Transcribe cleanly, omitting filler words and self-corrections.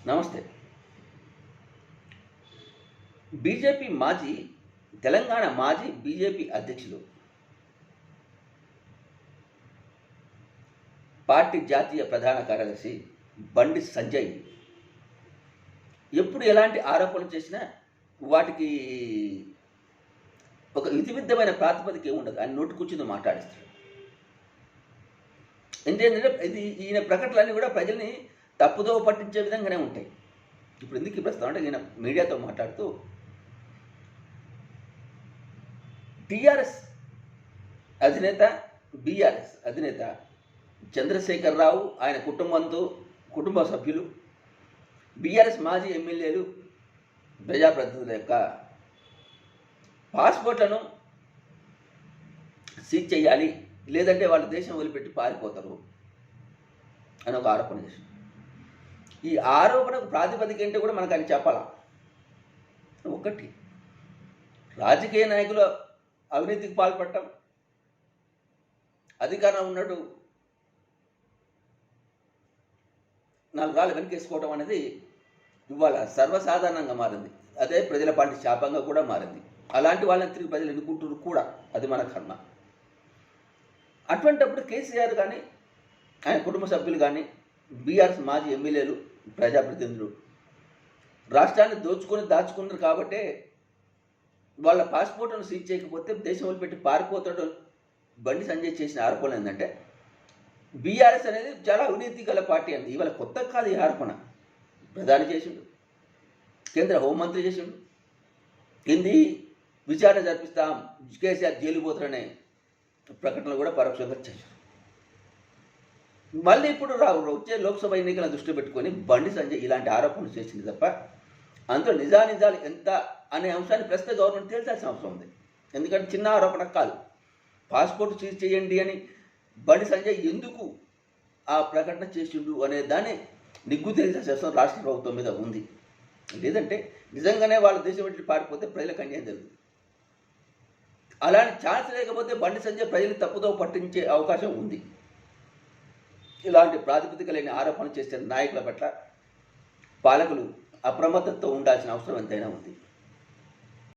నమస్తే. బీజేపీ మాజీ తెలంగాణ మాజీ బీజేపీ అధ్యక్షులు, పార్టీ జాతీయ ప్రధాన కార్యదర్శి బండి సంజయ్ ఎప్పుడు ఎలాంటి ఆరోపణలు చేసినా వాటికి ఒక విధివిద్ధమైన ప్రాతిపదిక ఏముండదు. ఆయన నోటుకొచ్చింది మాట్లాడిస్తాడు. ఏంటంటే ఈయన ప్రకటనలన్నీ కూడా ప్రజల్ని తప్పుదోవ పట్టించే విధంగానే ఉంటాయి. ఇప్పుడు ఎందుకు ప్రస్తుతం అంటే ఈయన మీడియాతో మాట్లాడుతూ టీఆర్ఎస్ అధినేత, బీఆర్ఎస్ అధినేత చంద్రశేఖరరావు, ఆయన కుటుంబ సభ్యులు, బీఆర్ఎస్ మాజీ ఎమ్మెల్యేలు, ప్రజాప్రతినిధుల యొక్క పాస్పోర్ట్లను సీజ్ చేయాలి, లేదంటే వాళ్ళు దేశం వదిలిపెట్టి పారిపోతారు అని ఒక ఆరోపణ చేశారు. ఈ ఆరోపణకు ప్రాతిపదిక ఏంటో కూడా మనకు ఆయన చెప్పాలా. ఒకటి, రాజకీయ నాయకులు అవినీతికి పాల్పడటం, అధికారం ఉన్నట్టు 4 రాళ్ళు వెనకేసుకోవడం అనేది ఇవాళ సర్వసాధారణంగా మారింది. అదే ప్రజల పార్టీ శాపంగా కూడా మారింది. అలాంటి వాళ్ళని తిరిగి ప్రజలు ఎన్నుకుంటారు కూడా, అది మన కర్మ. అటువంటిప్పుడు కేసీఆర్ కానీ, ఆయన కుటుంబ సభ్యులు కానీ, బీఆర్ఎస్ మాజీ ఎమ్మెల్యేలు, ప్రజాప్రతినిధులు రాష్ట్రాన్ని దాచుకున్నారు కాబట్టే వాళ్ళ పాస్పోర్ట్ను సీజ్ చేయకపోతే దేశం వదిలిపెట్టి పారిపోతాడు బండి సంజయ్ చేసిన ఆరోపణ ఏంటంటే, బీఆర్ఎస్ అనేది చాలా అవినీతి గల పార్టీ అండి. ఇవాళ కొత్త కాదు ఈ ఆరోపణ. ప్రధాని చేసిండు, కేంద్ర హోంమంత్రి చేసిండు, కింది విచారణ జరిపిస్తాం, కేసీఆర్ జైలు పోతారనే ప్రకటనలు కూడా పరోక్షంగా చేశారు. మళ్ళీ ఇప్పుడు వచ్చే లోక్సభ ఎన్నికల దృష్టి పెట్టుకొని బండి సంజయ్ ఇలాంటి ఆరోపణలు చేసింది తప్ప అందులో నిజానిజాలు ఎంత అనే అంశాన్ని ప్రస్తుత గవర్నమెంట్ తేల్చాల్సిన అవసరం ఉంది. ఎందుకంటే చిన్న ఆరోపణ కాదు. పాస్పోర్ట్ సీజ్ చేయండి అని బండి సంజయ్ ఎందుకు ఆ ప్రకటన చేసిండు అనే దాన్ని నిగ్గు తేల్చాల్సిన అవసరం రాష్ట్ర ప్రభుత్వం మీద ఉంది. లేదంటే నిజంగానే వాళ్ళు దేశం పెట్టి పారిపోతే ప్రజలకు అన్యాయం జరుగుతుంది. అలాంటి ఛాన్స్ లేకపోతే బండి సంజయ్ ప్రజలు తప్పుదో పట్టించే అవకాశం ఉంది. ఇలాంటి ప్రాతిపదిక లేని ఆరోపణలు చేసే నాయకుల పట్ల పాలకులు అప్రమత్తతో ఉండాల్సిన అవసరం ఎంతైనా ఉంది.